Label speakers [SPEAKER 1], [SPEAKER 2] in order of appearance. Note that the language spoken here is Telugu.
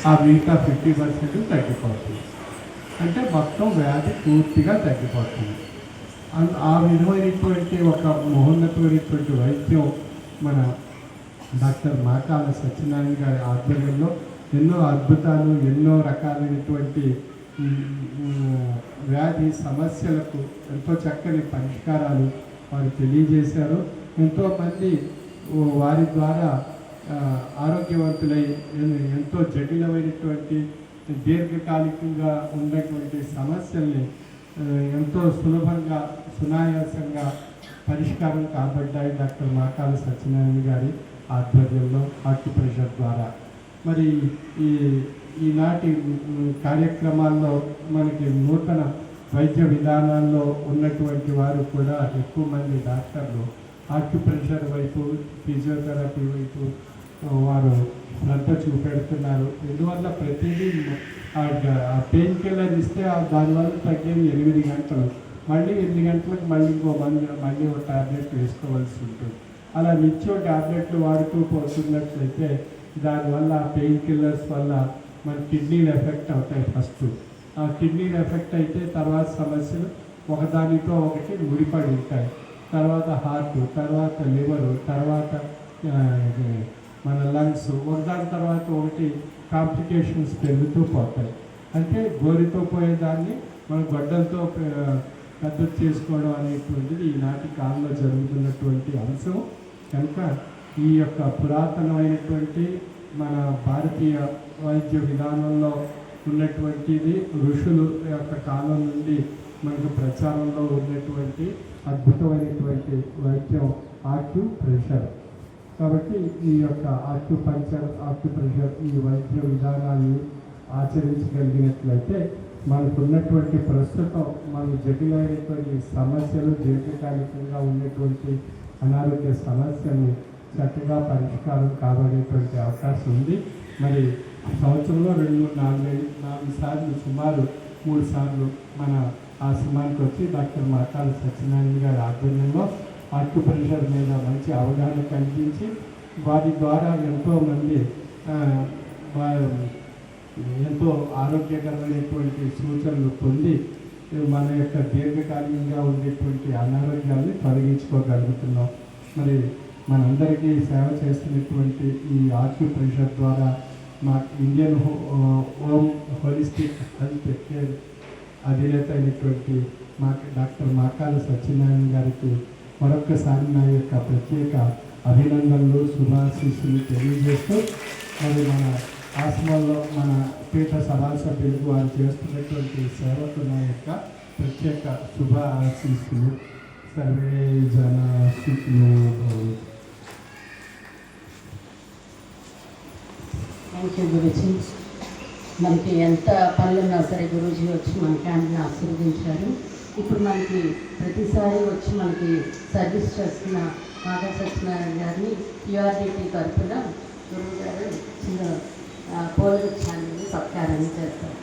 [SPEAKER 1] ఆ మిగతా 50% తగ్గిపోతుంది. అంటే మొత్తం వ్యాధి పూర్తిగా తగ్గిపోతుంది. ఆ విధమైనటువంటి ఒక మహోన్నతమైనటువంటి వైద్యం మన డాక్టర్ మాకాల సత్యనారాయణ గారి ఆధ్వర్యంలో ఎన్నో అద్భుతాలు, ఎన్నో రకాలైనటువంటి వ్యాధి సమస్యలకు ఎంతో చక్కని పరిష్కారాలు వారు తెలియజేశారు. ఎంతోమంది వారి ద్వారా ఆరోగ్యవంతులై ఎంతో జటిలమైనటువంటి దీర్ఘకాలికంగా ఉన్నటువంటి సమస్యల్ని ఎంతో సులభంగా, సునాయాసంగా పరిష్కారం కాబడ్డాయి డాక్టర్ మాకాల సత్యనారాయణ గారి ఆధ్వర్యంలో ఆక్యుప్రెషర్ ద్వారా. మరి ఈనాటి కార్యక్రమాల్లో మనకి నూతన వైద్య విధానాల్లో ఉన్నటువంటి వారు కూడా ఎక్కువ మంది డాక్టర్లు ఆక్యుప్రెషర్ వైపు, ఫిజియోథెరపీ వైపు వారు శ్రద్ధ చూపెడుతున్నారు. ఎందువల్ల ప్రతిదీ పెయిన్ కిల్లర్ ఇస్తే దానివల్ల తగ్గేది 8 గంటలు, మళ్ళీ 8 గంటలకు మళ్ళీ ఒక ట్యాబ్లెట్ వేసుకోవాల్సి ఉంటుంది. అలా నిత్యం ట్యాబ్లెట్లు వాడుతూ పోతున్నట్లయితే దానివల్ల పెయిన్ కిల్లర్స్ వల్ల మన కిడ్నీలు ఎఫెక్ట్ అవుతాయి. ఫస్ట్ ఆ కిడ్నీలు ఎఫెక్ట్ అయితే తర్వాత సమస్యలు ఒకదానితో ఒకటి ముడిపడి ఉంటాయి. తర్వాత హార్ట్, తర్వాత లివరు, తర్వాత మన లంగ్స్, ఒకదాని తర్వాత ఒకటి కాంప్లికేషన్స్ పెరుగుతూ పోతాయి. అంటే గోరితో పోయేదాన్ని మనం గొడ్డలతో పెద్ద చేసుకోవడం అనేటువంటిది ఈనాటి కాలంలో జరుగుతున్నటువంటి అంశం. కనుక ఈ యొక్క పురాతనమైనటువంటి మన భారతీయ వైద్య విధానంలో ఉన్నటువంటిది ఋషులు యొక్క కాలం నుండి మనకు ప్రచారంలో ఉన్నటువంటి అద్భుతమైనటువంటి వైద్యం ఆక్యుప్రెషర్. కాబట్టి ఈ యొక్క ఆక్యుప్రెషర్ ఈ వైద్య విధానాన్ని ఆచరించగలిగినట్లయితే మనకున్నటువంటి ప్రస్తుతం మన జటిలైనటువంటి సమస్యలు, దీర్ఘకాలికంగా ఉన్నటువంటి అనారోగ్య సమస్యల్ని చక్కగా పరిష్కారం కాబడేటువంటి అవకాశం ఉంది. మరి సంవత్సరంలో 2-4 సార్లు, సుమారు 3 సార్లు మన ఆశ్రమానికి వచ్చి డాక్టర్ మాకాల సత్యనారాయణ గారి ఆధ్వర్యంలో ఆక్యుప్రెషర్ మీద మంచి అవగాహన కల్పించి వారి ద్వారా ఎంతోమంది ఎంతో ఆరోగ్యకరమైనటువంటి సూచనలు పొంది మన యొక్క దీర్ఘకాలికంగా ఉండేటువంటి అనారోగ్యాన్ని తొలగించుకోగలుగుతున్నాం. మరి మనందరికీ సేవ చేస్తున్నటువంటి ఈ ఆక్యుప్రెషర్ ద్వారా మా Indian home holistic health care అధినేత అయినటువంటి డాక్టర్ మాకాల సత్యనారాయణ గారికి మరొక్కసారి నా యొక్క ప్రత్యేక అభినందనలు, శుభాశీస్సులు తెలియజేస్తూ మరి మన ఆశ్రమంలో మన పీఠ సభా సభ్యులకు వారు చేస్తున్నటువంటి సేవకు నా యొక్క ప్రత్యేక శుభ ఆశీస్సులు. సర్వే జన సుఖినో భవంతు.
[SPEAKER 2] Thank you Guruji. మనకి ఎంత పనులున్నా సరే గురూజీ వచ్చి మన క్యాంప్ని ఆశీర్వదించారు. ఇప్పుడు మనకి ప్రతిసారి వచ్చి మనకి సర్వీస్ చేస్తున్న మాకాల సత్యనారాయణ గారిని యూఆర్డిటీ తరఫున గురువు గారు చిన్న పూలగుచ్చాన్ని సత్కారాన్ని చేస్తారు.